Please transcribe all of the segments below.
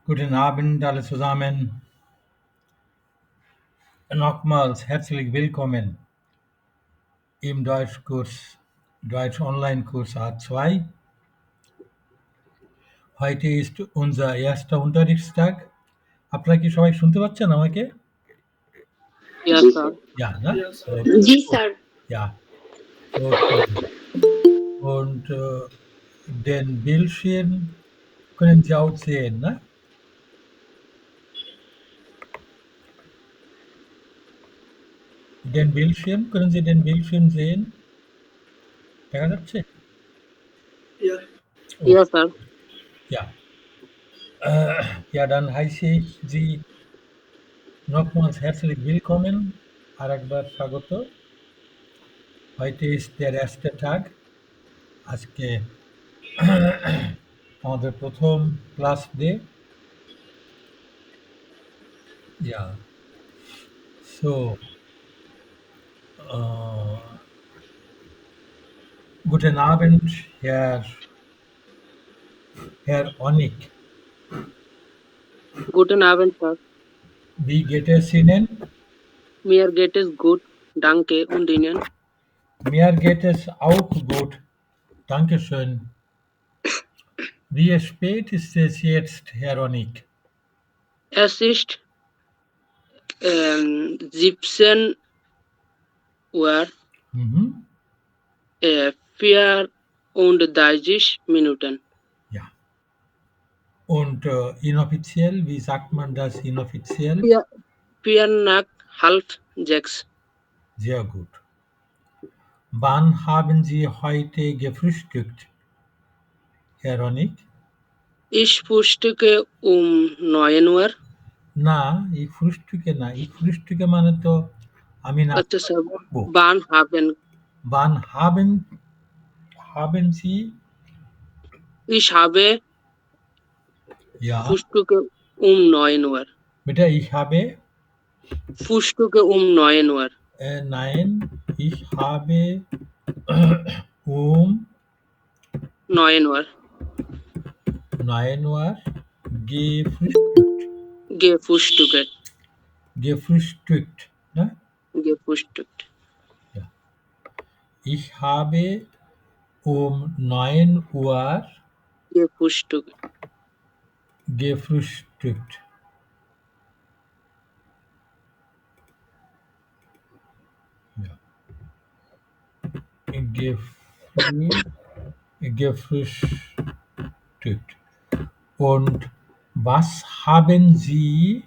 Guten Abend alle zusammen. Nochmals herzlich willkommen im Deutschkurs, Deutsch-Online-Kurs A2. Heute ist unser erster Unterrichtstag. আপনারা কি সবাই শুনতে পাচ্ছেন আমাকে? Yes, sir. Ja, ne? জি sir. Ja, okay. Und den Bildschirm können Sie auch sehen, ne? Den Bildschirm, können Sie den Bildschirm sehen? দেখা যাচ্ছে? Yes, sir. Ja. Ja, dann heiße ich Sie nochmals herzlich willkommen. আরেকবার স্বাগত। Heute ist der erste Tag. আজকে আমাদের প্রথম class day. Ja. So, guten Abend, Herr Onik. Guten Abend, sir. Wie geht es Ihnen? Mir geht es gut. Danke und Ihnen? Mir geht es auch gut. Dankeschön. Wie spät ist es jetzt, Herr Onik? Es ist 17 Uhr Mhm. 34 Minuten. Ja. Und inoffiziell, wie sagt man das inoffiziell? 4 nach halb 6. Sehr gut. Wann haben Sie heute gefrühstückt, Herr Onik? Ich frühstücke um 9 Uhr. না, এই frühstücke না। এই frühstücke মানে তো আমি আচ্ছা নাস্তা sir, করব। wann Wann haben Sie? Ich habe Ja, frühstücke um 9 Uhr. bitte, ich habe, Frühstücke um 9 Uhr. nein, ich habe um 9 Uhr 9 Uhr gefrühstückt. gefrühstückt. Gefrühstückt, ne? Gefrühstückt. Ja. Ich habe um 9 Uhr Gefrühstückt. gefrühstückt. Ja. Gefrühstückt. Und was haben Sie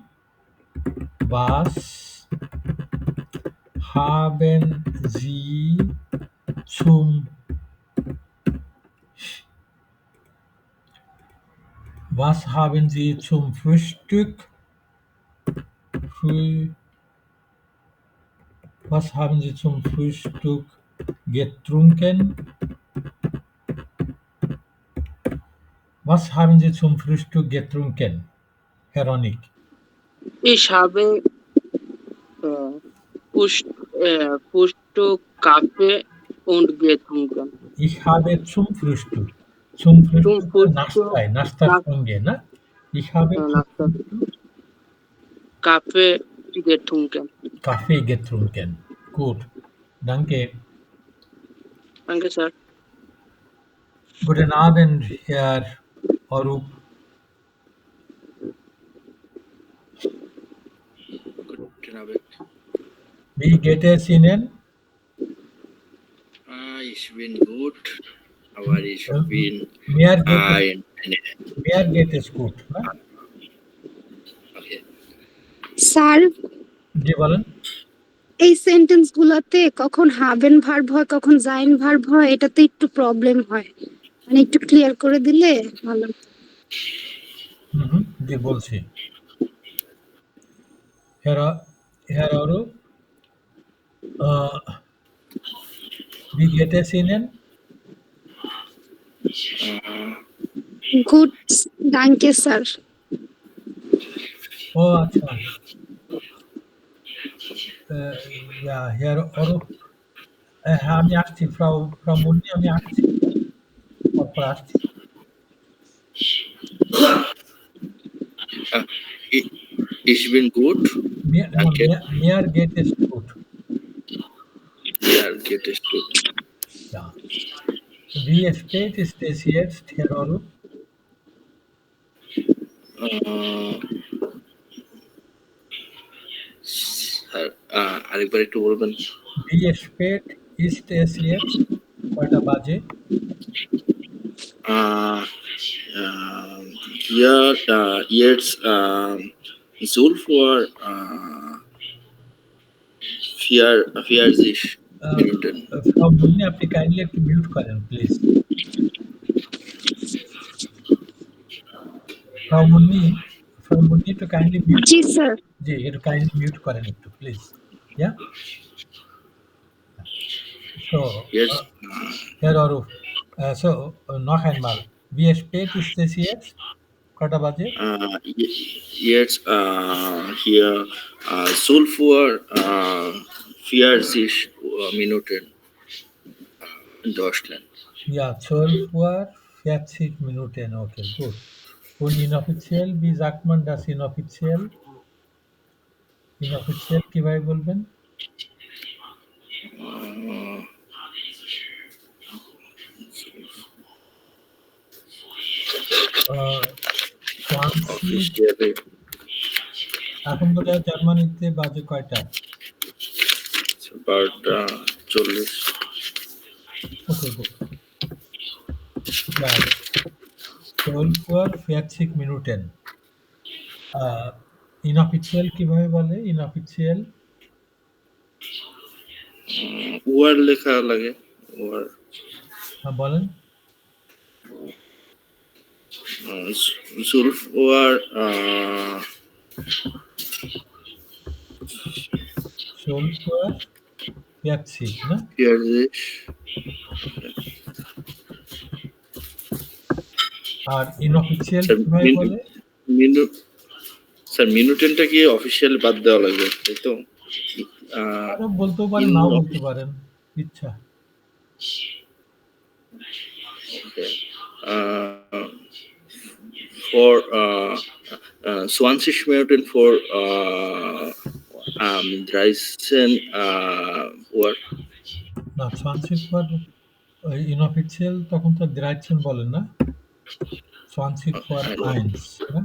zum was haben Sie zum Frühstück was haben Sie zum Frühstück getrunken? Was haben Sie zum Frühstück getrunken, Herr Onik? Ich habe Frühstück, Kaffee und getrunken. Ich habe zum Frühstück Zum নাস্তায়, নাস্তার সঙ্গে, না? Ich habe zum Frühstück Kaffee getrunken. Kaffee getrunken. Gut, danke. Danke, sir. Guten Abend, Herr Orup. Guten Abend. Wie geht es Ihnen? Ich bin gut, aber ich bin Mir geht es gut. Ne? okay. Sir, জি বলেন। এই sentence গুলোতে কখন হাবেন verb হয় কখন Zain verb হয়, এটাতে একটু প্রবলেম হয়, মানে একটু ক্লিয়ার করে দিলে ভালো। জি বলছি। Herr Orup, wie geht es Ihnen? Good, ডাঙ্কে স্যার। ও আচ্ছা। Ja, Herr Orup, আমি আসছি, Frau Munni, আমি আসছি, তারপর আসছি। Uh, i- ich bin gut. Danke. Mir geht es gut. Ja, geht es gut. Ja. Wie spät ist es jetzt, Herr Orup? Uh, sir আরেকবার একটু বলবেন। Wie spät ist es jetzt? কয়টা বাজে? Uh, Hier jetzt 12 Uhr 44 Minuten. Frau Munni, আপনি kindly একটু mute করেন please. Frau Munni একটু kindly mute, জি sir. জি একটু কাইন্ডলি মিউট করেন একটু please. Yeah. So, Jetzt Herr Oruf, noch einmal. Wie spät ist es jetzt? কটা বাজে? jetzt hier 12 Uhr 40 Minuten in Deutschland. Ja, 12 Uhr 40 Minuten. Okay, gut. Und inoffiziell, wie sagt man das inoffiziell? Inoffiziell কিভাবে বলবেন? Uh, officially এখন বোধহয় জার্মানিতে বাজে কয়টা? it's about 40. Okay, good. Ja, 12 Uhr 40 Minuten. Inoffiziell কিভাবে বলে? Inoffiziell? ওয়ার লেখা লাগে ওয়ার হ্যাঁ, বলেন। জুলফ ওয়ার 12 Uhr 40, ne? 40 আর inofficial স্যার কিভাবে বলে? মিনিট স্যার মিনুটেনটা কি অফিসিয়াল বাদ দেওয়া লাগবে তাই তো? আরো বলতেও পারেন, নাও বলতে পারেন, ইচ্ছা। Okay. For 20 Minuten for 13 Uhr. না, 20 Uhr inofficial তখন তো 13 বলেন না? 20 Uhr 1, ne?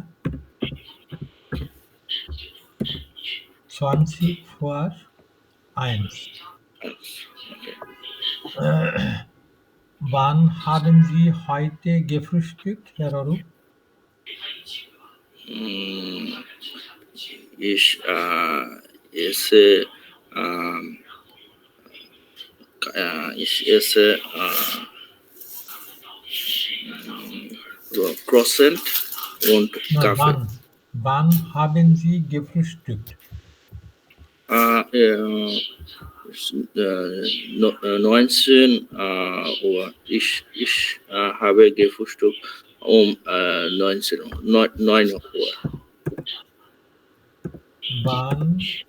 20 Uhr 1. Okay. Wann haben Sie heute gefrühstückt, Herr Orup? Ich esse Croissant und Na, Kaffee. wann haben Sie gefrühstückt? 19 Uhr. Ich habe gefrühstückt um 9 Uhr. Wann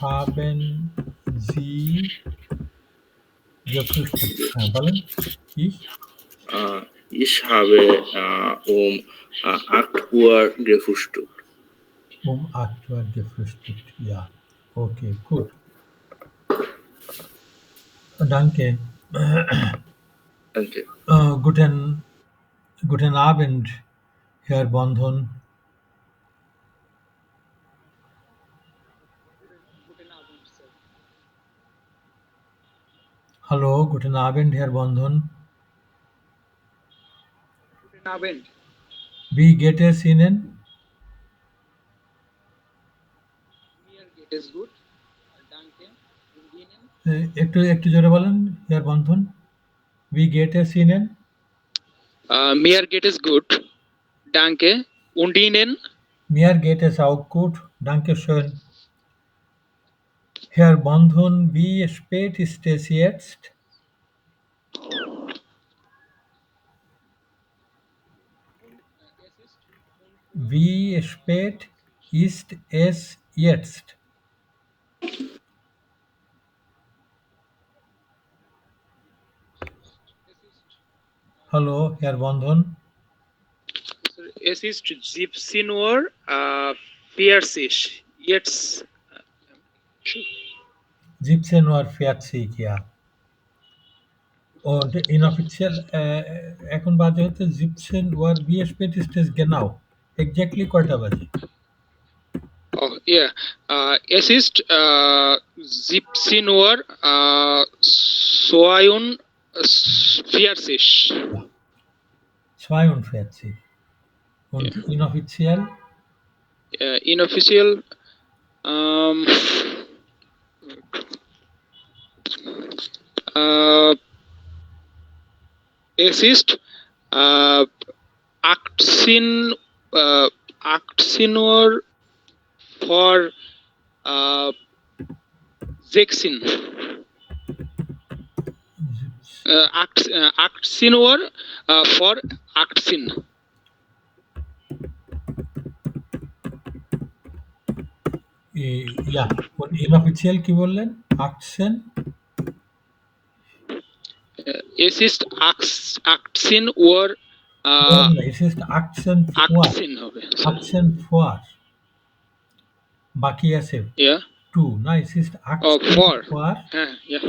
haben Sie gefrühstückt? Balen? Ich habe um 8 Uhr gefrühstückt. Um 8 Uhr gefrühstückt, ja. Okay, gut. Danke. Danke. Guten Abend, Herr Bandhon. Hallo, guten Abend, Herr Bandhon. Guten Abend. Wie geht es Ihnen? Mir geht es gut. Danke. Und Ihnen? একটু জোরে বলেন, Herr Bandhon. Wie geht es Ihnen? Mir geht es gut. Danke. Und Ihnen? Mir geht es auch gut, danke schön. Herr Bandhon, wie spät ist es jetzt? Wie spät ist es jetzt? Hallo, Herr Bandhan. Es ist 17 Uhr, 40. Jetzt. 17:40, ja. Und inoffiziell, এখন বাজে হচ্ছে 17 Uhr, wie spät ist es genau? Exactly কয়টা বাজে? Oh, yeah. Es ist 17 Uhr, 42. Ja. 42. Und inoffiziell? Inofficial. Es ist 18 Uhr vor 16. 18 Uhr vor 18. Ja. Und inoffiziell কি বললেন? 18? Es ist 18 Uhr. Es ist 18 vor. 18 হবে। 18 vor. বাকি আছে Yeah. 2. না, es ist 18 vor. vor. Yeah.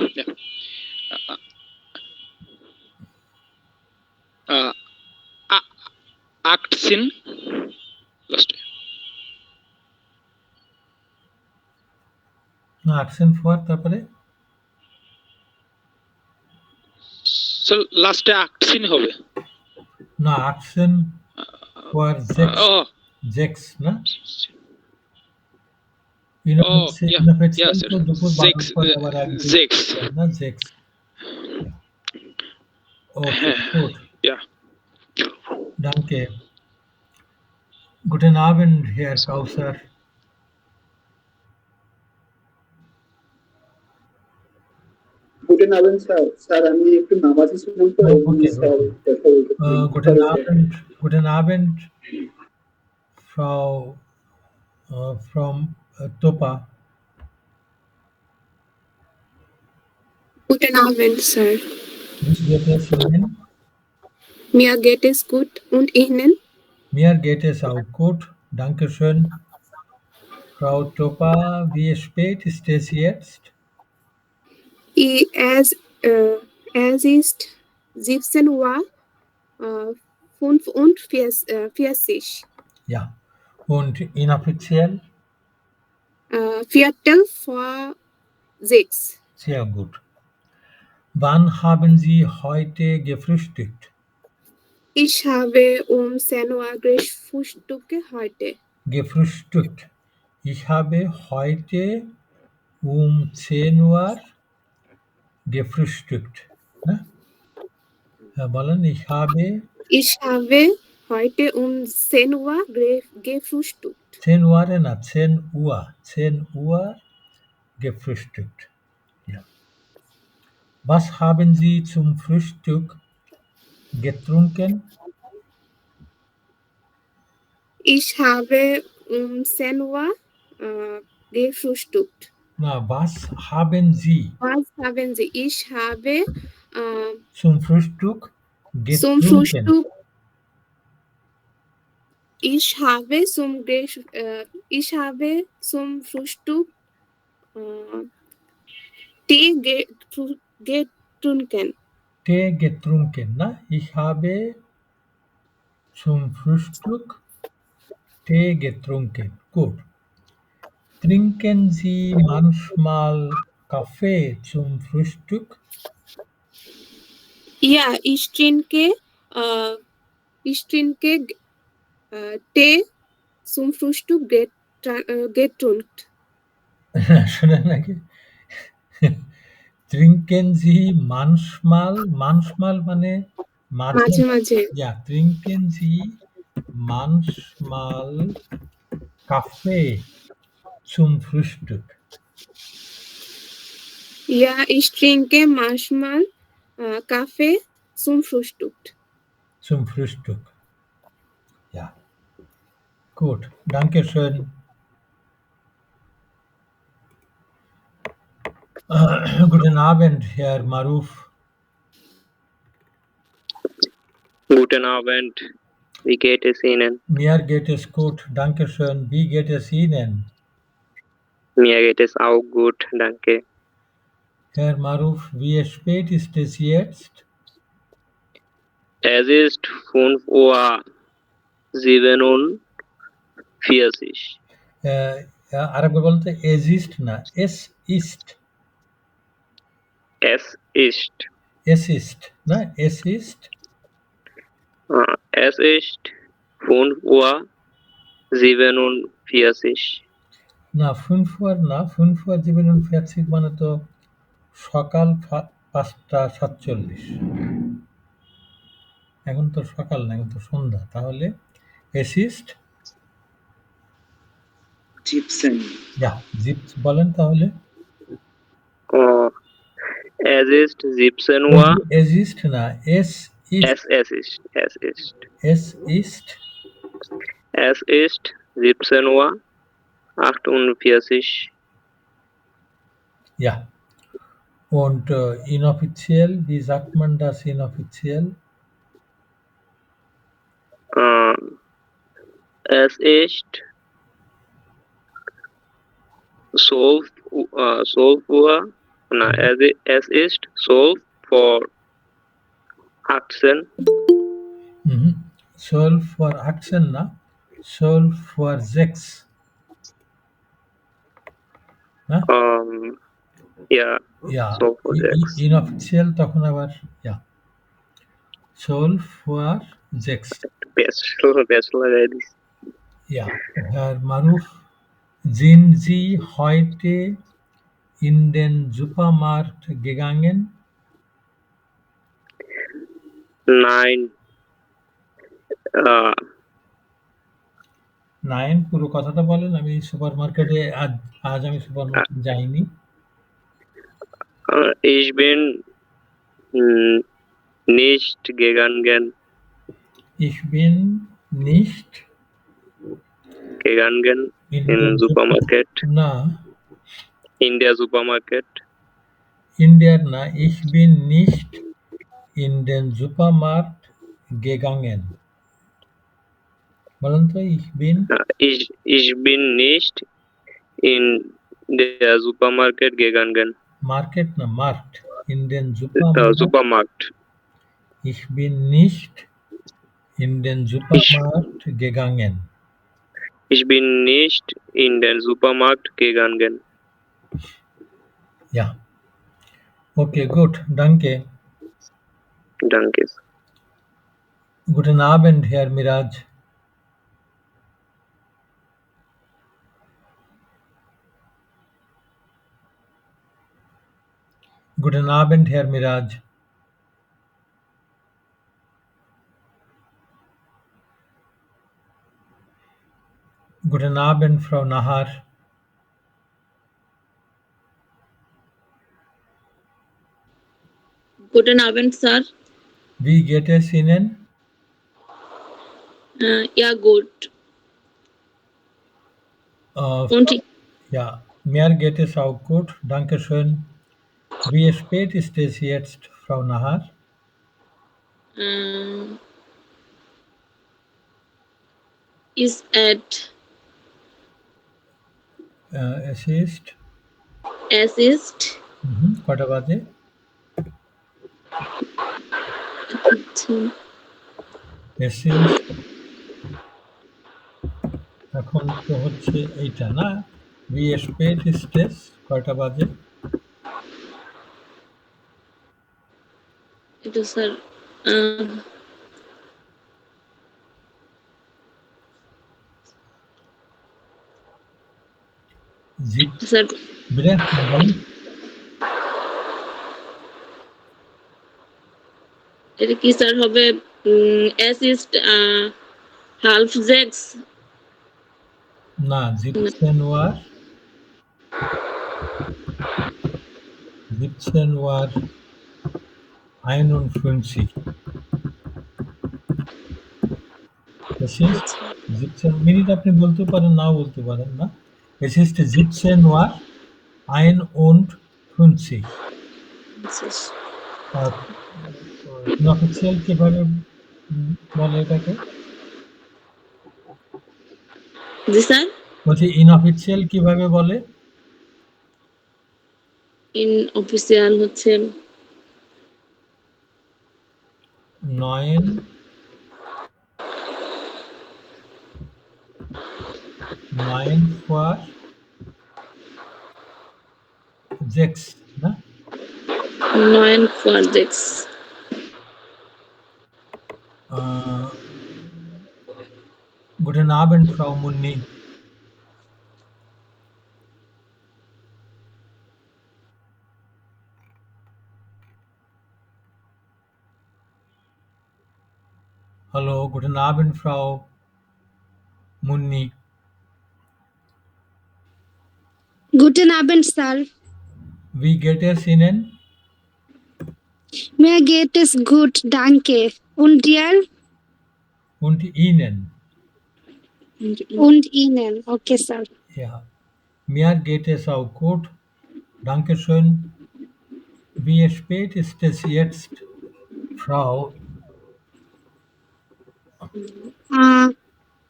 18 last. না, 18 vor তারপরে? So last 18 হবে। না, 18 vor 6. Oh. 6, না? Oh, yeah. Inoffiziell Yes, sir. তো দুপুর 12 পরে আবার 6. না, 6. Okay, gut. Yeah. Danke. Guten Abend, Herr Kausar. Guten Abend, sir. Sir, আমি একটু নামাজি ছিলাম তো Okay, স্যার okay. কথা বলতে Guten Abend, Frau from Topa. Guten Abend, Sir. Wie geht es Ihnen? Mir geht es gut und Ihnen? Mir geht es auch gut, danke schön. Frau Topa, wie spät ist es jetzt? Es ist 17 Uhr 45. Ja. Und inoffiziell? Viertel vor 6. Sehr gut. Wann haben Sie heute gefrühstückt? Ich habe um 10 Uhr gefrühstückt heute. Gefrühstückt. Ich habe heute um 10 Uhr gefrühstückt. Ne? Herr Ballen, ich habe heute um 10 Uhr gefrühstückt. 10 Uhr, na, 10 Uhr. 10 Uhr gefrühstückt. Ja. Was haben Sie zum Frühstück getrunken? Ich habe um 10 Uhr gefrühstückt. Na, was haben Sie Was haben Sie? Ich habe zum Frühstück getrunken? zum Frühstück. Ich habe zum Frühstück Tee getrunken. Tee getrunken, na? Ich habe zum Frühstück Tee getrunken. Gut. Trinken Sie manchmal Kaffee zum Frühstück? Ja, ich trinke Tee zum Frühstück getrunken. Schon নাকি? Trinken Sie manchmal মানে মাঝে মাঝে Ja, trinken Sie manchmal Kaffee zum Frühstück? Ja, ich trinke manchmal Kaffee zum Frühstück. Zum Frühstück. Ja. Gut, danke schön. Guten Abend, Herr Maruf. Guten Abend. Wie geht es Ihnen? Mir geht es gut, danke schön. Wie geht es Ihnen? Mir geht es auch gut, danke. Herr Maruf, wie spät ist es jetzt? Es ist 5:47 Uhr. আরেকবার বলতে es ist না, es ist. Es ist. Es ist, না? Es ist. Es ist 5:47 Uhr. না, 5 Uhr না, 5:47 মানে তো সকাল 5:47। এখন তো সকাল না, এখন তো সন্ধ্যা। তাহলে es ist? জিপসেন Ja, বলেন তাহলে। Es ist 17 Uhr. Es ist না, es ist. Es ist. Es ist. Es ist 17:48 Uhr. Ja. Und inoffiziell, wie sagt man das inoffiziell? Es ist 12 Uhr. Es ist 12:18 Uhr. 12:18 না, 12:06. না? Ja, Ja, 12:06. inoffiziell তখন আবার ja. 12:06. Best লাগাই this. Ja, Herr Maruf, sind Sie heute in den Supermarkt gegangen? Nein. Nein, পুরো কথাটা বলেন। আমি সুপারমার্কেটে আজ আমি সুপারমার্কেট যাইনি। Ich bin nicht gegangen. Ich bin nicht gegangen in in Supermarket. না, In der Supermarket. in der না, ich bin nicht in den Supermarkt gegangen. বলেন তো ich bin? Ich bin nicht in der Supermarket gegangen. Market na, Markt. In den Supermarkt. Supermarkt. Ich bin nicht in den Supermarkt gegangen. Ich bin nicht in den Supermarkt gegangen. Ja. Okay, gut. Danke. Danke. Guten Abend, Herr Miraj. Guten Abend, Herr Miraj. Guten Abend, Frau Nahar. Guten Abend, Sir. Wie geht es Ihnen? Ja, gut. Und Ja, mir geht es auch gut. Dankeschön. Wie spät ist es jetzt, Frau Nahar? Ist at Es ist কটা বাজে? Es ist এখন তো হচ্ছে এইটা না? Wie spät ist es? কয়টা বাজে? এটা স্যার স্যার বিরে বলেন। এটা কি স্যার হবে es ist halb sechs? না, 17 Uhr 51. Es ist 17 মিনিট আপনি বলতে পারেন, নাও বলতে পারেন না। Es ist 17 Uhr 51. ইনঅফিসিয়াল কিভাবে বলে এটাকে? জি স্যার, বলছি ইনঅফিসিয়াল কিভাবে বলে? ইন অফিসিয়াল হচ্ছে 9 for 6 না? 9 for 6. Guten Abend, Frau Munni. Hallo, guten Abend, Frau Munni. Guten Abend, Sir. Wie geht es Ihnen? Mir geht es gut, danke. Und dir? Und Ihnen? Und Ihnen? Okay, Sir. Ja. Mir geht es auch gut. Dankeschön. Wie spät ist es jetzt, Frau?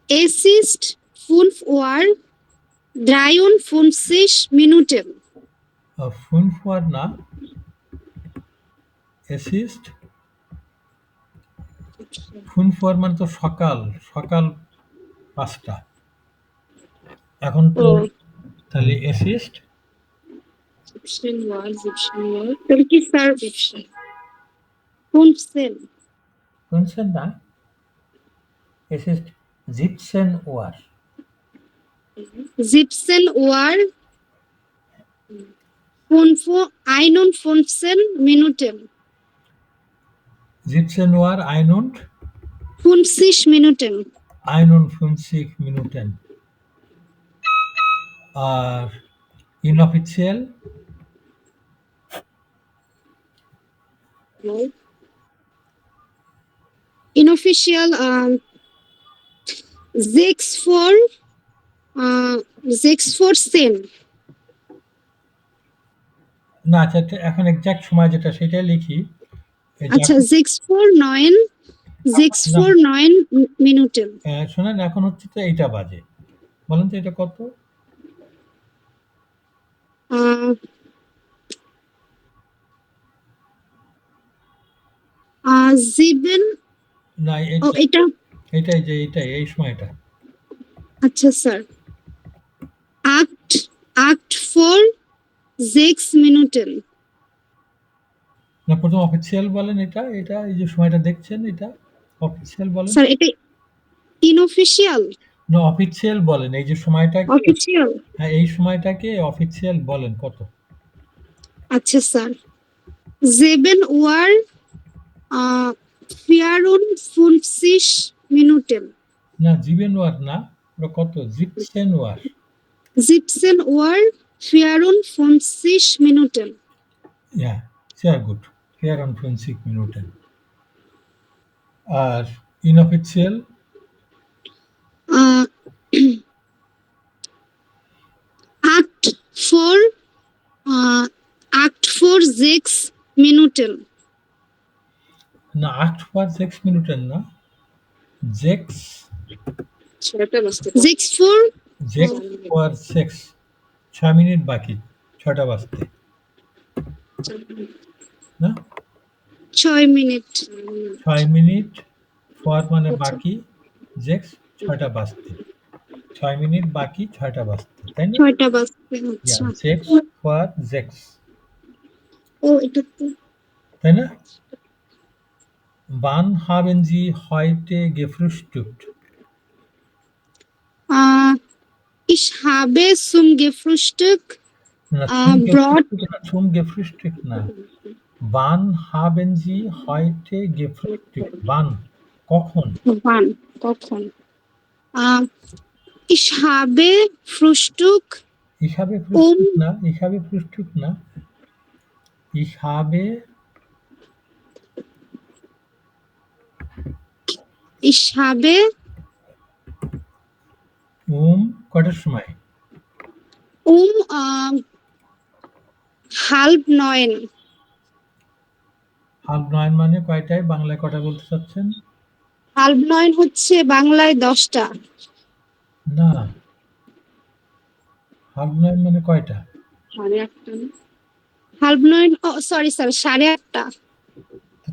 Es ist 5:53. 5 Uhr না? Es ist 5 Uhr মানে তো সকাল 5টা। এখন তো Oh. তাহলে es ist 17 Uhr. তাহলে কি স্যার 15? 15 না? Es ist 17 Uhr. 17:51. 17 Uhr 50 Minuten. 51 Minuten. আর inoffiziell Inofficial 6:04. না আচ্ছা এখন এক্সাক্ট সময় যেটা সেটাই লিখি। এই যে আচ্ছা 6:49 Minuten. শোনেন এখন হচ্ছে তো এইটা বাজে। বলেন তো এটা কত? Sieben. না ও এটা এটাই যে এইটাই এই সময়টা। আচ্ছা স্যার 8:06 Minuten. না প্রথম অফিসিয়াল বলেন এটা এই যে সময়টা দেখছেন এটা অফিসিয়াল বলেন। স্যার এটা ইনঅফিশিয়াল। না অফিসিয়াল বলেন এই যে সময়টাকে। অফিশিয়াল। হ্যাঁ এই সময়টাকে অফিসিয়াল বলেন কত? আচ্ছা স্যার 7:54 Minuten. না জিবেন ওয়ার না, ওটা কত? জিপসেন ওয়ার। 17:54 Minuten. Ja, sehr gut. 54 Minuten. আর inoffiziell 8:46 Minuten. না 8 for 6 Minuten না 6 for 6 6 মিনিট বাকি 6টা বাজতে না 6 মিনিট 6 মিনিট for মানে বাকি 6 6টা বাজতে 6 মিনিট বাকি 6টা বাজতে তাই না? 6টা বাজতে। Ja, আচ্ছা 6 for 6 ও এটা তো তাই না? Wann haben Sie heute gefrühstückt? Ich habe zum Gefrühstück না Brot. zum Gefrühstück না। Wann haben Sie heute gefrühstückt? Wann? কখন? Wann? কখন? Ich habe Frühstück Ich habe Frühstück না, ich habe Frühstück না। Ich habe কটার সময়? 8:30. 9:30 মানে কয়টায়? বাংলায় কটা বলতে চাচ্ছেন? হাল্ব 9 হচ্ছে বাংলায় 10টা। না, হাফ 9 মানে কয়টা? হাল্ব 9, সরি স্যার, 8:30টা।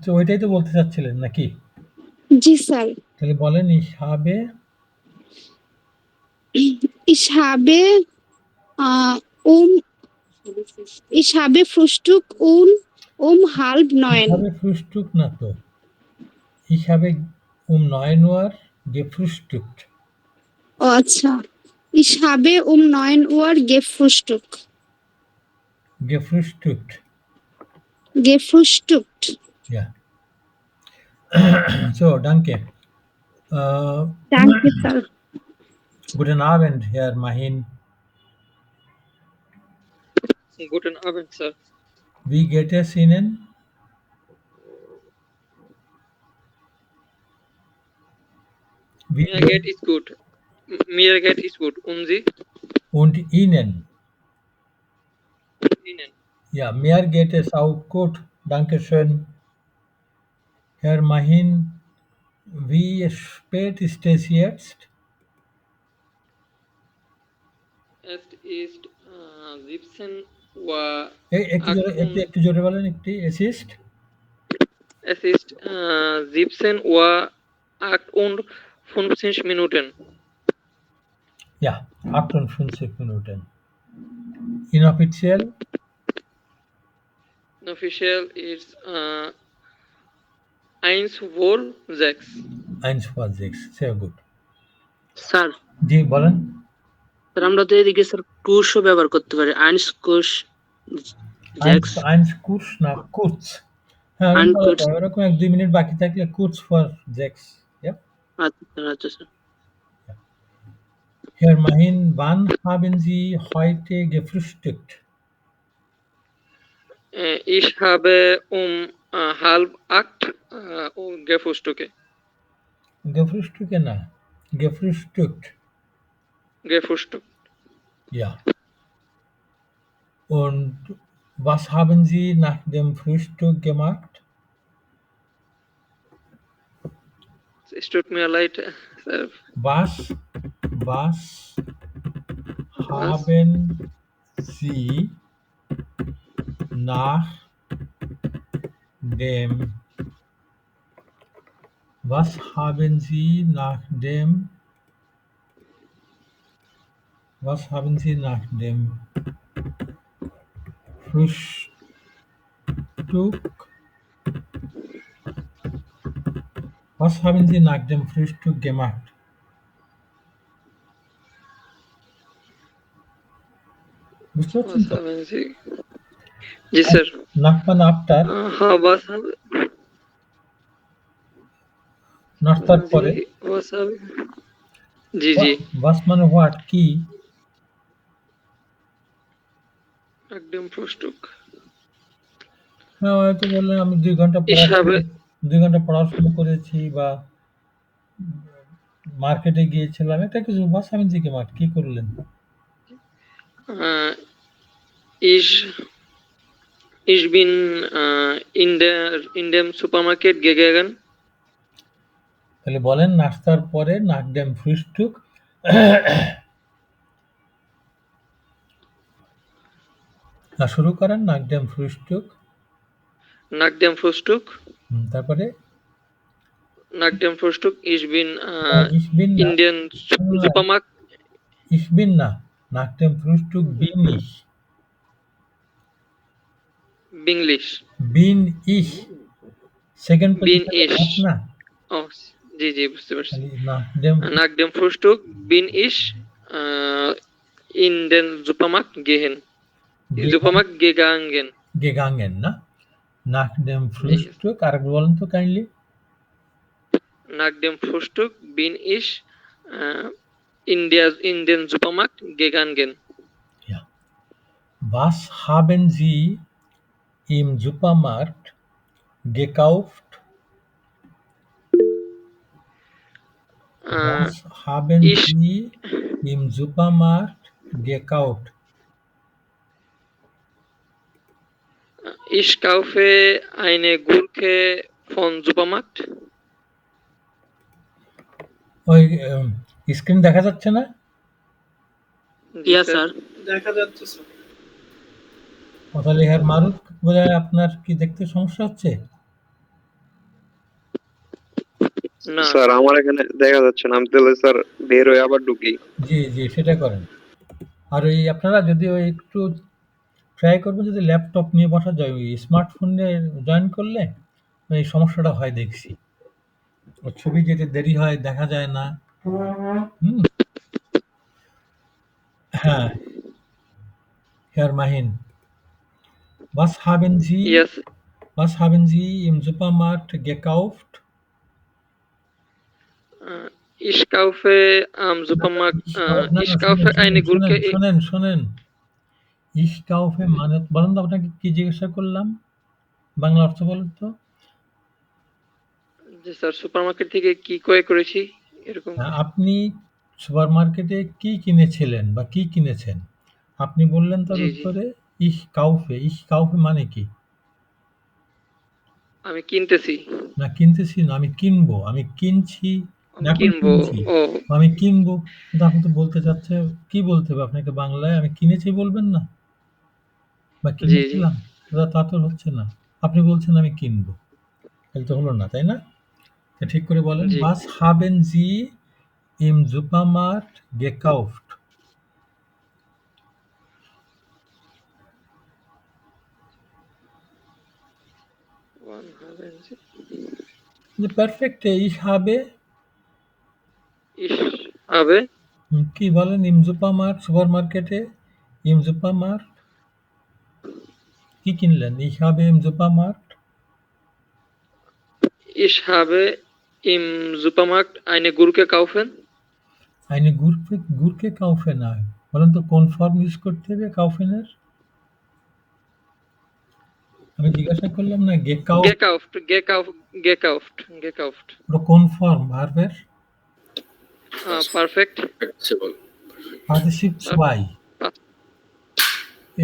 তো ওইটাই তো বলতে চাচ্ছিলেন নাকি? জি স্যার। তাহলে বলেন ইসহাবে ইসহাবে ইসহাবে ফ্রুস্টুক হাল্ব 9। ইসহাবে ফ্রুস্টুক না তো, ইসহাবে 9 Uhr gefrühstückt. ও আচ্ছা, ইসহাবে 9 Uhr gefrühstückt। Gefrühstückt. Gefrühstückt. Ja. So, danke. Danke, Sir. Guten Abend, Herr Mahin. Guten Abend, sir. Wie geht es Ihnen? Wie Mir geht es gut. Mir geht es gut. Und Sie? und Ihnen? Ihnen? Ja, mir geht es auch gut. Dankeschön. Herr Mahin, wie spät ist es jetzt? Es ist 17 Uhr. একটু জোরে বলেন একটি assist. Es ist 17 Uhr 58 Minuten. Ja, 58 Minuten. Inoffiziell? Official is 1:06. 1:06. Sehr gut. Sir জি বলেন। Sir আমরা তো এদিকে sir কুশও ব্যবহার করতে পারি, আইনস কুশ জ্যাক্স। Eins kurz না kurz. হ্যাঁ, Ein বলা kurz. যায়। ওরকম 1-2 মিনিট বাকি থাকলে kurz vor 6. Ja? আচ্ছা sir. Herr Mahin, wann haben Sie heute gefrühstückt? Ich habe 7:30 gefrühstückt. Gefrühstückt না, gefrühstückt. Gefrühstückt. Ja. Und was haben Sie nach dem Frühstück gemacht? Es tut mir leid, sir. Was haben Sie nach dem Frühstück gemacht? বুঝতে পারছেন Was তো? haben Sie? জি sir. Nach মানে after, হ্যাঁ, was haben নাস্তার পরে। Sie? Was haben G. Was মানে what, কি? Nach dem Frühstück. হ্যাঁ, হয়তো বললেন আমি 2 ঘন্টা পড়াশোনা করেছি বা মার্কেটে গিয়েছিলাম। একটা কিছু was haben Sie gemacht? কি করলেন? Ich bin in dem Supermarkt gegangen. তাহলে বলেন নাস্তার পরে nach dem Frühstück না শুরু করেন nach dem Frühstück। Nach dem Frühstück. তারপরে Nach dem Frühstück. Ich bin ich bin in den Supermarkt. Ich bin না, nach dem Frühstück bin ich। Binglish. Bin ich second Bin পজিশনে ich. না। Oh, জি বুঝতে পারছি। তাহলে Nach dem Frühstück bin ich in den Supermarkt gehen. Supermarkt gegangen. gegangen না, nach dem Frühstück আরেকবার বলেন তো kindly. Nach dem Frühstück bin ich in den Supermarkt gegangen. Ja. Was haben Sie im Supermarkt gekauft? Was haben Sie im Supermarkt gekauft? Ich kaufe eine Gurke vom Supermarkt. ওই screen দেখা যাচ্ছে না? জি ইয়া sir. Sir. দেখা যাচ্ছে sir. ও তাহলে হ্যাঁ মারুফ বোধহয় আপনার কি দেখতে সমস্যা হচ্ছে? না স্যার আমার এখানে দেখা যাচ্ছে না, আমি তাহলে স্যার বের হয়ে আবার ঢুকি। জি জি সেটা করেন। আর ওই আপনারা যদি ওই একটু ট্রাই করবেন যদি ল্যাপটপ নিয়ে বসা যায়, ওই স্মার্টফোনে জয়েন করলে এই সমস্যাটা হয় দেখছি। ওর ছবি যেতে দেরি হয়, দেখা যায় না। হুম, হ্যাঁ, Herr Mahin, was haben Sie, yes was haben Sie im Supermarkt gekauft? ich kaufe am Supermarkt না, ich না, kaufe eine Gurke শোনেন। Ich kaufe মানে বলেন তো আপনাকে কি জিজ্ঞাসা করলাম? বাংলা অর্থ বলেন তো? জি স্যার, সুপারমার্কেট থেকে কি ক্রয় করেছি এরকম হ্যাঁ, কিছু। আপনি সুপারমার্কেটে কি কিনেছিলেন বা কি কিনেছেন? আপনি বললেন তার জি জি, উত্তরে ich kaufe. Ich kaufe মানে কি? আমি কিনতেছি, না কিনতেছি না, আমি কিনবো। আমি কিনছি, আমি না এখন কিনবো। কিনছি। ও আমি কিনবো। কিন্তু আপনি তো বলতে চাচ্ছে, কি বলতে হবে আপনাকে বাংলায়? আমি কিনেছি বলবেন না? বা জি জি কিনেছিলাম? তা তো হচ্ছে না। আপনি বলছেন আমি কিনবো। তাহলে তো হলো না, তাই না? তা ঠিক করে বলেন, জি, was haben Sie im Supermarkt gekauft? wann haben Sie perfect ich habe ich habe কি বলেন im Supermarkt সুপারমার্কেটে im Supermarkt কি কিনলেন? ich habe im Supermarkt ich habe im Supermarkt eine Gurke kaufen. eine Gurke kaufen হয়। বলেন তো কোন form use করতে হবে কাউফেনের? আমি জিজ্ঞাসা করলাম না Gekauft. ওটা কোন ফর্ম ভার্বের? Perfect. Acceptable. পার্টিসিপ ওয়াই।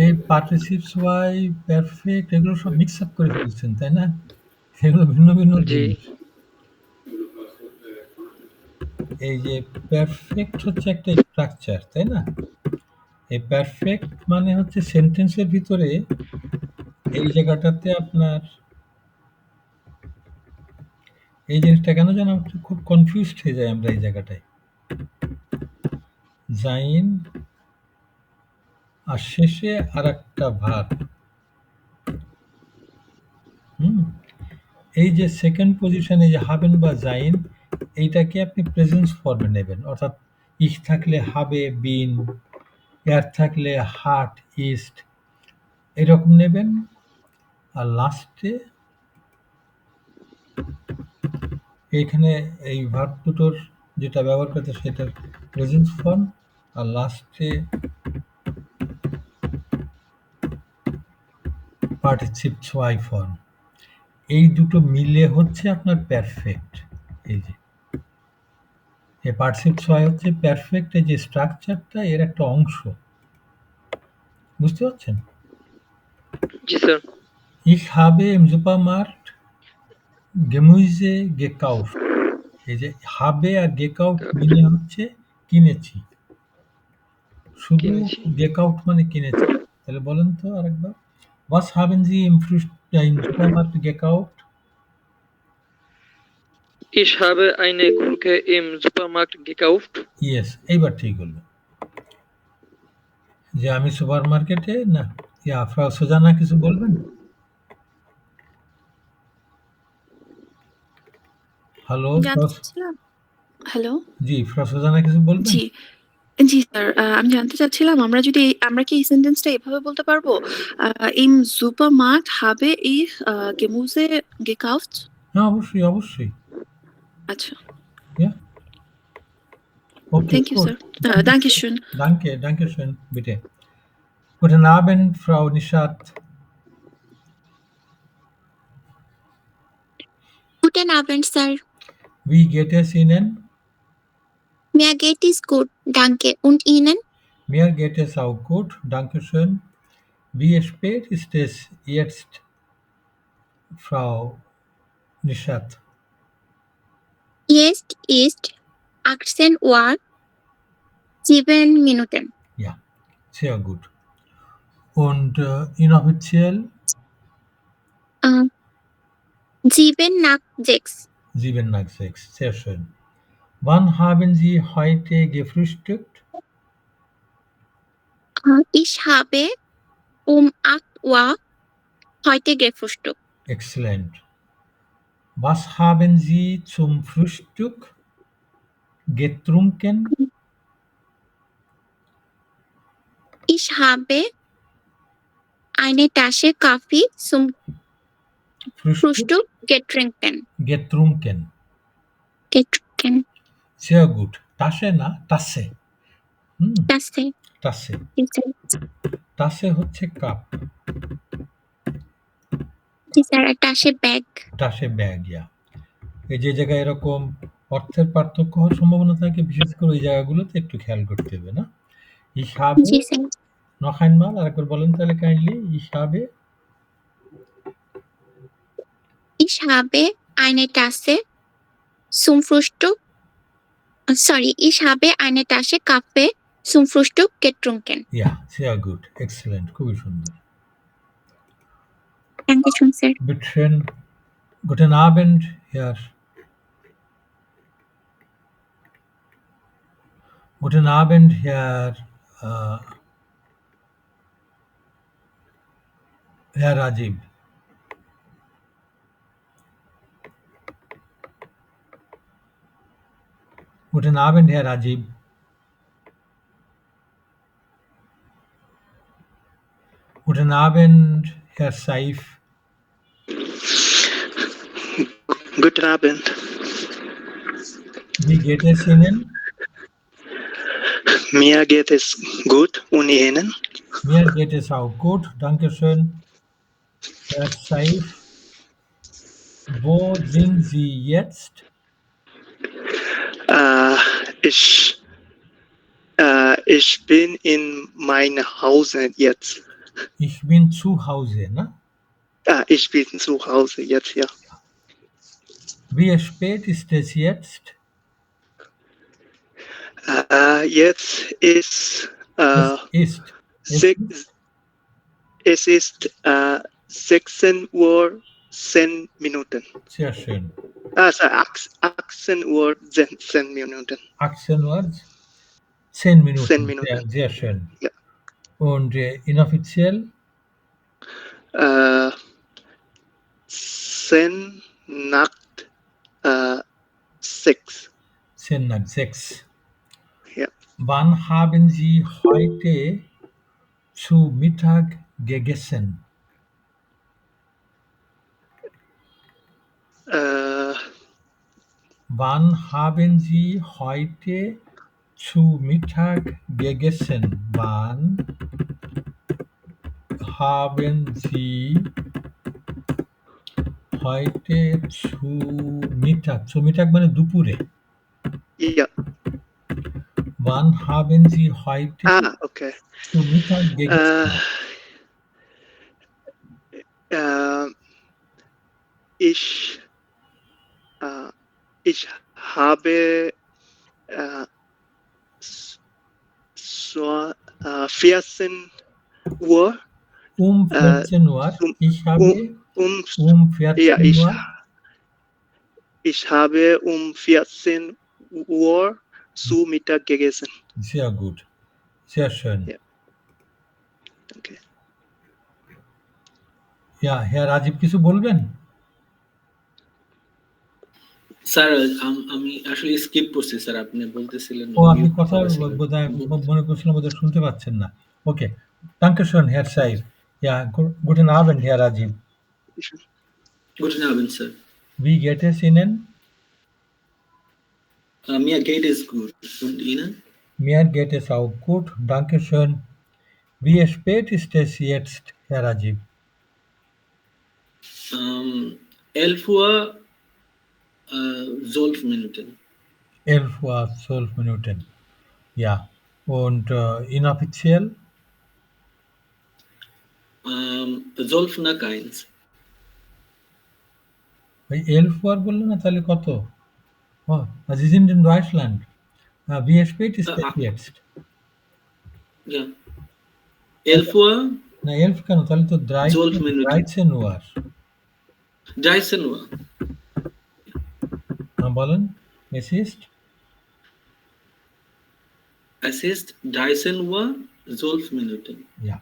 এই পার্টিসিপস ওয়াই, পারফেক্ট এগুলো সব মিক্স আপ করে ফেলছেন, তাই না? এগুলো ভিন্ন ভিন্ন জি জিনিস। এই যে পারফেক্ট হচ্ছে একটা স্ট্রাকচার, তাই না? এই পারফেক্ট মানে হচ্ছে সেন্টেন্সের ভিতরে এই জায়গাটাতে আপনার এই জিনিসটা কেন যেন খুব কনফিউজড হয়ে যায় আমরা এই জায়গাটায়। জাইন আর শেষে আর একটা ভার্ব। হুম, এই যে সেকেন্ড পজিশনে যে হাবেন বা জাইন, এইটাকে আপনি প্রেজেন্স ফর্মে নেবেন, অর্থাৎ ইস থাকলে হাবে বিন, এর থাকলে হার্ট ইস্ট, এরকম নেবেন। আর লাস্টে এইখানে এই ভার্ব দুটোর যেটা ব্যবহার করতে সেটার প্রেজেন্স ফর্ম, আর লাস্টে পার্টিসিপ ওয়াই ফর্ম। এই দুটো মিলে হচ্ছে আপনার পারফেক্ট। এই যে এই পার্টিসিপ ওয়াই হচ্ছে পারফেক্ট, এই যে স্ট্রাকচারটা এর একটা অংশ। বুঝতে পারছেন? জি sir. Ich habe im Supermarkt Gemüse gekauft. এই যে habe আর gekauft মিলে হচ্ছে কিনেছি। শুধু কিনেছি। gekauft মানে কিনেছি। তাহলে বলেন তো আরেকবার। Was haben Sie im Supermarkt gekauft? Ich habe eine Gurke im Supermarkt gekauft. Yes, এইবার ঠিক হলো। যে আমি সুপারমার্কেটে না, ফ্রাউ সুজানা কিছু বলবেন? হ্যালো, জানতে চাচ্ছিলাম, হ্যালো। জি, ফ্রাউ সুজানা কিছু বলবেন? জি, জি স্যার। আমি জানতে চাচ্ছিলাম আমরা কি এই সেন্টেন্সটা এভাবে বলতে পারবো? Im Supermarkt habe ich Gemüse gekauft? হ্যাঁ, অবশ্যই। আচ্ছা, Ja, okay, thank you gut. Sir. Dankeschön. Danke schön, bitte. Guten Abend, Frau Nishat. Guten Abend, Sir. Wie geht es Ihnen? Mir geht es gut, danke. Und Ihnen? Mir geht es auch gut, danke schön. Wie spät ist es jetzt, Frau Nishat? Jetzt ist 18 Uhr 7 Minuten. Ja, sehr gut. Und inoffiziell 7 nach 6. 7 nach 6. Sehr schön. Wann haben Sie heute gefrühstückt? Ich habe um 8 Uhr heute gefrühstückt. Exzellent. Was haben Sie zum Frühstück getrunken? Ich habe eine Tasse Kaffee zum Frühstück getrunken. Getrunken. Sehr gut. Tasche না Tasse. Tasse. Tasse. Tasse হচ্ছে cup. জি sir, tasse bag. Tasse bag, yeah. এই যে জায়গায় এরকম অর্থের পার্থক্য হওয়ার সম্ভাবনা থাকে, বিশেষ করে ওই জায়গাগুলোতে একটু খেয়াল করতে হবে না? Ich habe জি স্যার। noch einmal আরেকবার বলেন তাহলে kindly. Ich habe Ich habe eine Tasse zum Frühstück. Sorry, ich habe eine Tasse Kaffee zum Frühstück getrunken. Ja, sehr gut. Excellent. খুবই সুন্দর। Dankeschön, Sir. Bitteschön. Guten Abend, Herr. Guten Abend, Herr Rajiv. Guten Abend, Herr Rajiv. Guten Abend, Herr Saif. Guten Abend. Wie geht es Ihnen? Mir geht es gut und Ihnen? Mir geht es auch gut, danke schön. Herr Saif, wo sind Sie jetzt? Ich bin in meinem Hause jetzt. Ich bin zu Hause, ne? Ich bin zu Hause jetzt, ja. Wie spät ist es jetzt? Jetzt ist es ist 16 Uhr 10 Minuten. Sehr schön. Also 18 Uhr 10 Minuten. 18 Uhr 10 Minuten. 10 Minuten. Sehr schön. Ja. Und inoffiziell? 10 nach 6. 10 nach 6. Ja. Wann haben Sie heute zu Mittag gegessen? Wann haben Sie heute zu Mittag gegessen? Wann haben Sie heute zu Mittag? Zu Mittag মানে দুপুরে। Ja. Wann haben Sie heute Okay. zu Mittag gegessen? Ich habe 14 Uhr. Um 14 Uhr. Ich habe um 14 Uhr. Ich habe um 14 Uhr zu Mittag gegessen. Sehr gut. Sehr schön. Ja. Danke. Ja, Herr Rajiv কিছু বলবেন? Sir আমি আসলে skip করছি sir, আপনি বলতেছিলেন। ও আপনি কথা বোধহয় মনে করছিলাম বোধহয় শুনতে পাচ্ছেন না। ওকে, Dankeschön, Herr Saif. Ja, guten Abend, Herr Rajiv. Guten Abend, Sir. Wie geht es Ihnen? Mir geht es gut. Und Ihnen? Mir geht es auch gut, Dankeschön. Wie spät ist es jetzt, Herr Rajiv? 11 Uhr 12 Minuten. 11 Uhr 12 Minuten. Ja, und inoffiziell? 12 nach 1. ভাই 11 Uhr বললেন না, তাহলে কত? Sie sind in Deutschland. Wie spät ist es jetzt? Ja. 11 Uhr, না 11 কেন? তাহলে তো 12 Minuten. 13 Uhr. 13 Uhr. বলেন, es ist? Es ist 13 Uhr, 12 Minuten. Ja.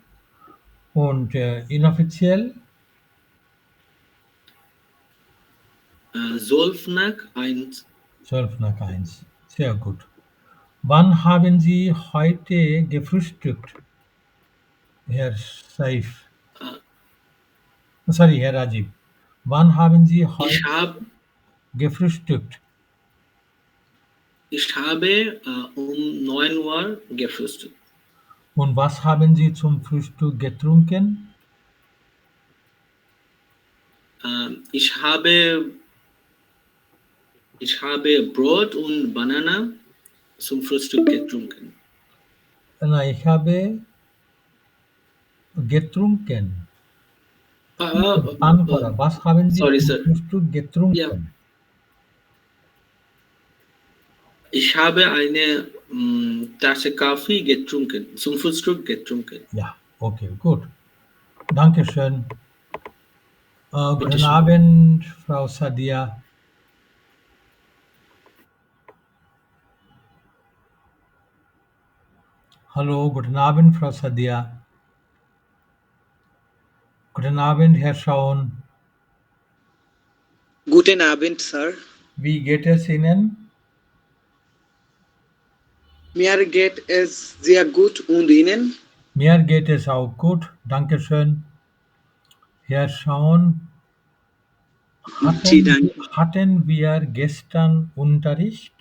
Und inoffiziell? 12 nach 1. 12 nach 1. Sehr gut. Wann haben Sie heute gefrühstückt, Herr Saif? Sorry, Herr Rajib. Wann haben Sie heute gefrühstückt? Ich habe um 9 Uhr gefrühstückt. Und was haben Sie zum Frühstück getrunken? Ich habe Brot und Banana zum Frühstück getrunken. Na, ich habe getrunken. পান করা। Was haben Sie Sorry, zum sir. Frühstück getrunken? Ja. Ich habe eine Tasse Kaffee getrunken, zum Frühstück getrunken. Ja, okay, gut. Dankeschön. Guten Bitteschön. Abend, Frau Sadia. Hallo, guten Abend, Frau Sadia. Guten Abend, Herr Schaun. Guten Abend, Sir. Wie geht es Ihnen? Mir geht es sehr gut und Ihnen? Mir geht es auch gut, Dankeschön. Herr Schaun, hatten wir gestern Unterricht?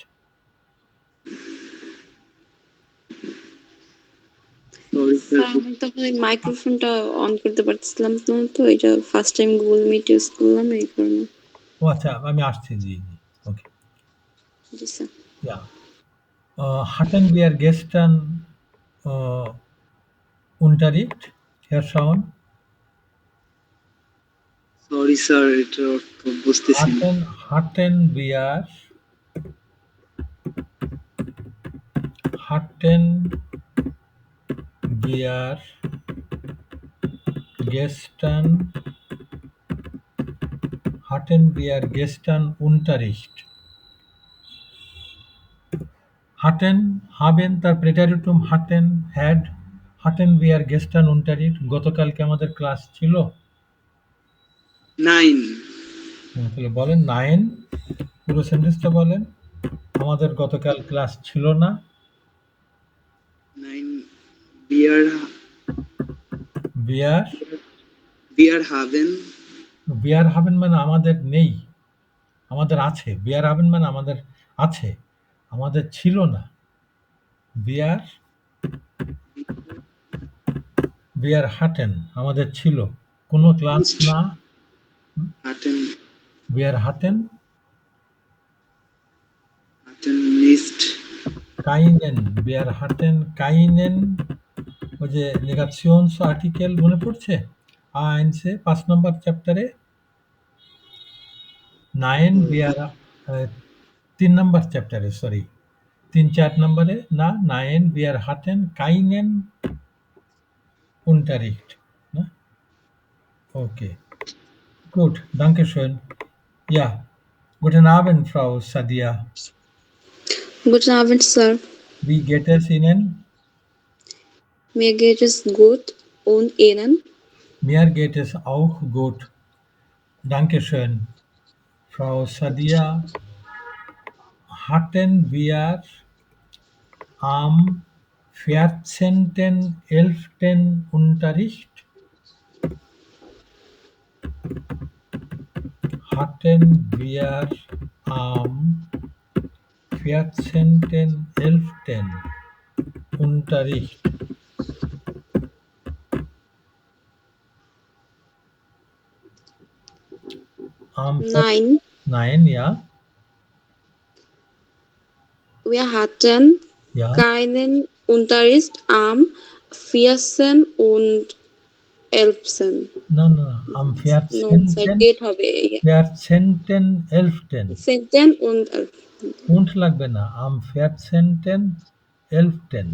আমি তখন মাইক্রোফোনটা on করতে পারছিলাম না, তো এটা first time Google Meet use করলাম এই কারণে। ও আচ্ছা, আমি আসছি, জি জি, ওকে। জি sir. Ja. Hatten wir gestern Unterricht, Herr Schaun? Sorry, Sir, এটা অর্থ বুঝতেছি না। Hatten wir gestern Unterricht? haben তার প্রেটারিটুম hatten wir gestern Unterricht? গতকালকে আমাদের ক্লাস ছিল? Nein. তাহলে বলেন nein, পুরো সেন্টেন্সটা বলেন। আমাদের গতকাল ক্লাস ছিল না। Nein, wir haben মানে আমাদের নেই, আমাদের আছে। wir haben মানে আমাদের আছে, আমাদের ছিল না। wir hatten আমাদের ছিল, কোনো ক্লাস না। wir hatten nicht wir hatten keinen, ওই যে নেগেশনস আর্টিকেল মনে পড়ছে আইনসে 5 নম্বর চ্যাপ্টারে। 9 wir 3 নম্বর চ্যাপ্টারে, সরি 3-4 নম্বরে না। 9 wir hatten keinen Unterricht, ne? Okay, gut, danke schön. Ja, guten Abend, Frau Sadia. Guten Abend, Sir. Wie geht es Ihnen? Mir geht es gut und Ihnen? Mir geht es auch gut. Dankeschön. Frau Sadia, hatten wir am 14.11. Unterricht? Hatten wir am 14.11. Unterricht? Nein, ja. Wir hatten keinen Unterricht am 14. und 11. No, am 14. 14.11. 10. und 11. Won't লাগবে না, আম 14. 11.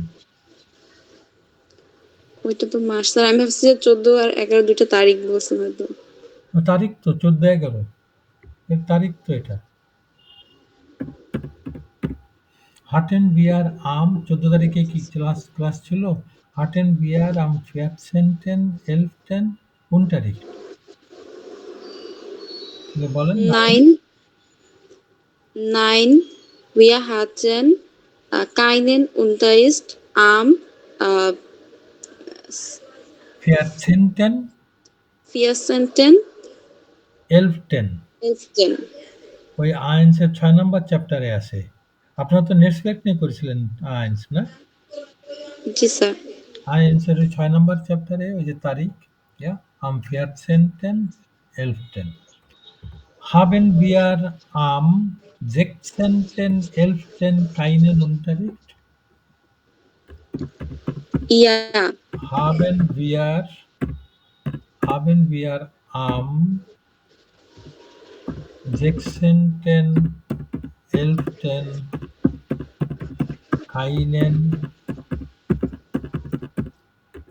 ওইটা তো মাস sir, আমি ভাবছি যে 14 আর 11 দুইটা তারিখ বলছেন হয়তো। তারিখ তো 14/11 এর তারিখ তো এটা। হাটেন বিয়ার আম 14 তারিখে কি ক্লাস ছিল? হাটেন বিয়ার আম 14. 11. কোন তারিখ বলেন? 9 wir hatten keinen Unterricht am 14. 14. 11. 11. ওই আইনসের 6 নম্বর চ্যাপ্টারে আছে। আপনারা তো নেটফ্লিক্স নিয়ে করেছিলেন আইনস, না? জি স্যার। আইনসের ওই 6 নম্বর চ্যাপ্টারে ওই যে তারিখ, ja, am 14. 11. Haben wir am 16. 11. keinen Unterricht? Ja. Haben wir am 16. 11. keinen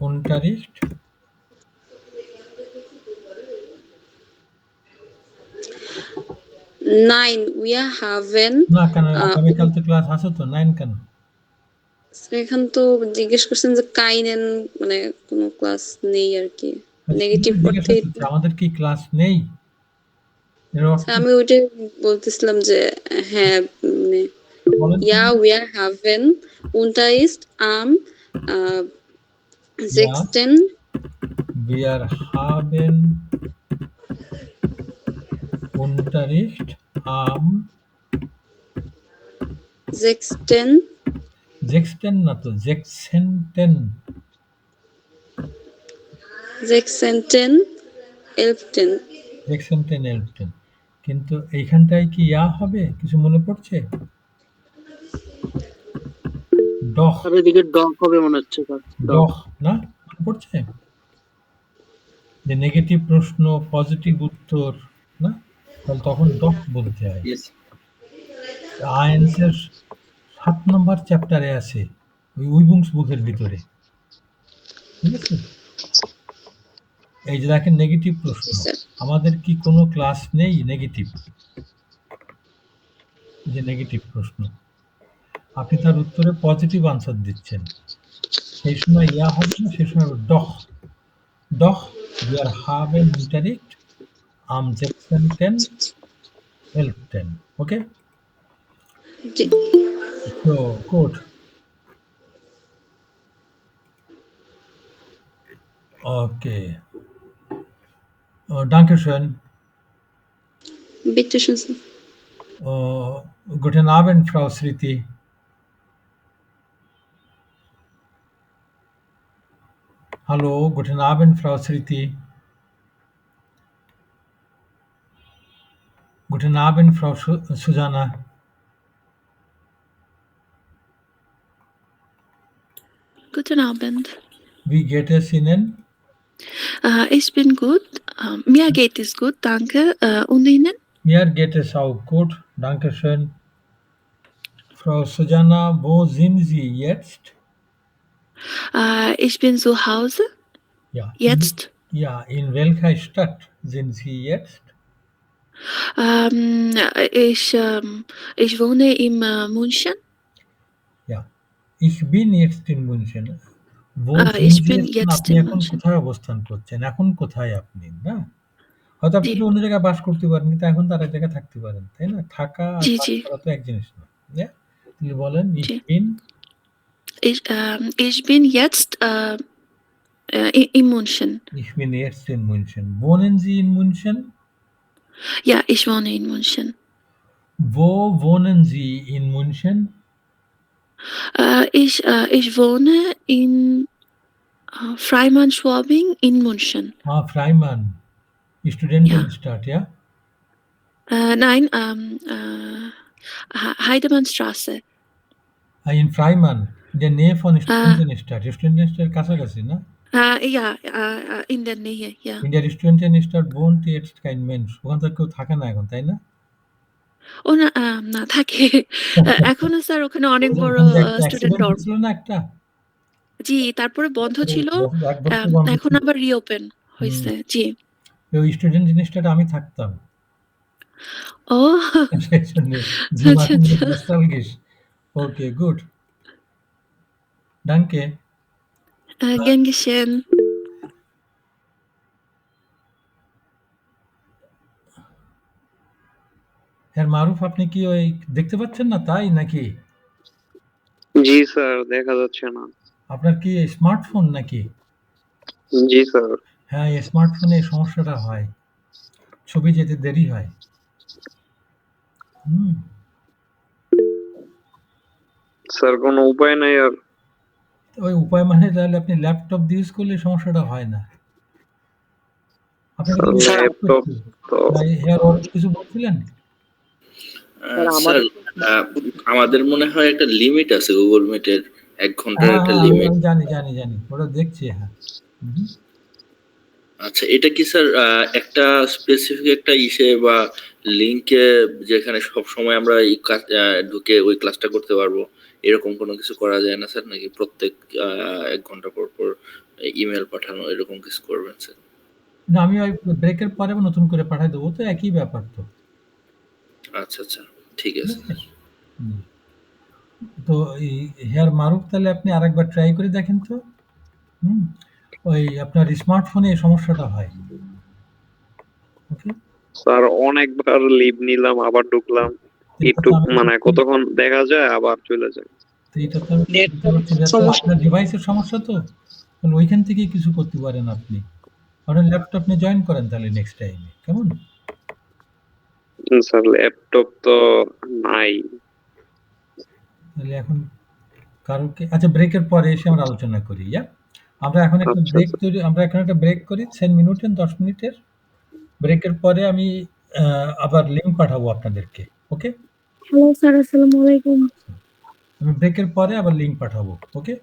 Unterricht? Nein, wir haben না কেন, আগামীকাল তো ক্লাস আছে তো, 9 কেন? এখান তো জিজ্ঞেস করছেন যে কাইনেন মানে কোনো ক্লাস নেই আর কি, নেগেটিভ করতে। আমাদের কি ক্লাস নেই? আমি ওইটাই বলতেছিলাম যে হ্যাঁ, মানে ja wir haben Unterricht am 16. Wir haben Unterricht am 16. 16 না তো, 16. 16. 11. 16. 11. কিন্তু এইখানটায় কি ইয়া হবে কিছু মনে পড়ছে? ডখ, আর এদিকে ডক হবে মনে হচ্ছে স্যার। ডখ না মনে পড়ছে? যে নেগেটিভ প্রশ্ন পজিটিভ উত্তর, না? তাহলে তখন ডক বলতে হয়। আইনসের 7 নম্বর চ্যাপ্টারে আছে, ওই উইবুংস বুকের ভিতরে, ঠিক আছে? এই যে দেখেন নেগেটিভ প্রশ্ন, আমাদের কি কোনো ক্লাস নেই নেগেটিভ? যে নেগেটিভ প্রশ্ন আপনি তার উত্তরে পজিটিভ আনসার দিচ্ছেন, সেই সময় ইয়া হবে না, সেই সময় ডখ। ডখ wir haben Unterricht am 16. 11. Okay? So, gut. Okay. Danke schön. Bitte schön. Guten Abend, Frau Sriti. Hallo, guten Abend, Frau Sriti. Guten Abend, Frau Susanna. Guten Abend. Wie geht es Ihnen? Ich bin gut. Mir geht es gut, danke. Und Ihnen? Mir geht es auch gut, danke schön. Frau Susanna, wo sind Sie jetzt? Ich bin zu Hause. Ja. Jetzt? Ja, in welcher Stadt sind Sie jetzt? Ich wohne in München. Ja, ich bin jetzt in München. Wo ich sind bin Sie jetzt আপনি in এখন München. কোথায় অবস্থান করছেন? এখন কোথায় আপনি, না? হয়তো আপনি অন্য জায়গায় বাস করতে পারেন, কিন্তু এখন তার এক জায়গায় থাকতে পারেন, তাই না? থাকা আর বাস করা তো এক জিনিস না। আপনি বলেন Ich bin jetzt in München. Ich bin jetzt in München. Wohnen Sie in München? Ja, ich wohne in München. Wo wohnen Sie in München? Ich wohne in Freimann-Schwabing in München. Freimann. Studentenstadt, ja? Nein, Heidemannstraße. In Freimann, in der Nähe von Studentenstadt. Studentenstadt কাছাকাছি, না? Ja, in der Nähe, ja. In der Studentenstadt wohnt jetzt kein Mensch. ওখানে তো কেউ থাকে না এখন, তাই না? ও না, না থাকে। এখনো স্যার ওখানে অনেক বড় ওখানে যে একটা স্টুডেন্ট অ্যাক্সিডেন্ট ডরম। হয়েছিল না একটা? জি, তারপরে বন্ধ ছিল। ১ বছর বন্ধ এখন ছিল। আবার রিওপেন হুম। হইছে। জি। ওই স্টুডেন্ট জিনিসটাতে আমি থাকতাম। ও সেজন্য জি আচ্ছা, machen আচ্ছা। mich nostalgisch. Okay, gut. Danke. Gern geschehen. Herr Maruf আপনি কি ওই দেখতে পাচ্ছেন না তাই নাকি? জি স্যার, দেখা যাচ্ছে না। আপনার কি স্মার্টফোন নাকি? জি স্যার। হ্যাঁ, এই স্মার্টফোনে এই সমস্যাটা হয়। ছবি যেতে দেরি হয়। হুম। স্যার কোনো উপায় নাই আর? ওই উপায় মানে তাহলে আপনি ল্যাপটপ দিয়ে ইউজ করলে সমস্যাটা হয় না। আপনাকে কি স্যার ল্যাপটপ তো ভাই হেয়ার অর কিছু বলছিলেন? স্যার আমাদের মনে হয় একটা লিমিট আছে গুগল মিটের ১ ঘন্টার একটা লিমিট। আমি জানি। ওটা দেখছি হ্যাঁ। হুম। আচ্ছা এটা কি স্যার একটা স্পেসিফিক একটা ইসে বা লিংকে যেখানে সবসময় আমরা এই ঢুকে ওই ক্লাসটা করতে পারবো এরকম কোনো কিছু করা যায় না স্যার নাকি প্রত্যেক ১ ঘন্টা পর ইমেল পাঠানো এরকম কিছু করবেন স্যার? না আমি ওই ব্রেকের পরে নতুন করে পাঠায় দেবো তো একই ব্যাপার তো। আচ্ছা ঠিক আছে। হুম। তো এই হেয়ার মারুফ তাহলে আপনি আরেকবার ট্রাই করে দেখেন তো। হুম। ওই আপনার স্মার্টফোনে এই সমস্যাটা হয়। ওকে? স্যার অনেকবার লিভ নিলাম, আবার ঢুকলাম। এটা একটু তো আমি মানে কতক্ষণ দেখা যায় আবার চলে যায়। তো এটা তো আমি বুঝতে পারছি না। তো আপনার ডিভাইসের সমস্যা তো? তাহলে ওইখান থেকেই কিছু করতে পারেন আপনি। আপনার ল্যাপটপ নিয়ে জয়েন করেন তাহলে নেক্সট টাইমে। কেমন? স্যার ল্যাপটপ তো নাই। তাহলে এখন কারোকে আচ্ছা ব্রেকের পরে এসে আমরা আলোচনা করি, ইয়া? আমরা এখন একটা ব্রেক করি 10 মিনিটের 10 মিনিটের। ব্রেকের পরে আমি আবার লিংক পাঠাবো আপনাদেরকে। ওকে? হ্যালো স্যার, আসসালামু আলাইকুম। আমি ব্রেকের পরে আবার লিংক পাঠাবো। ওকে?